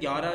11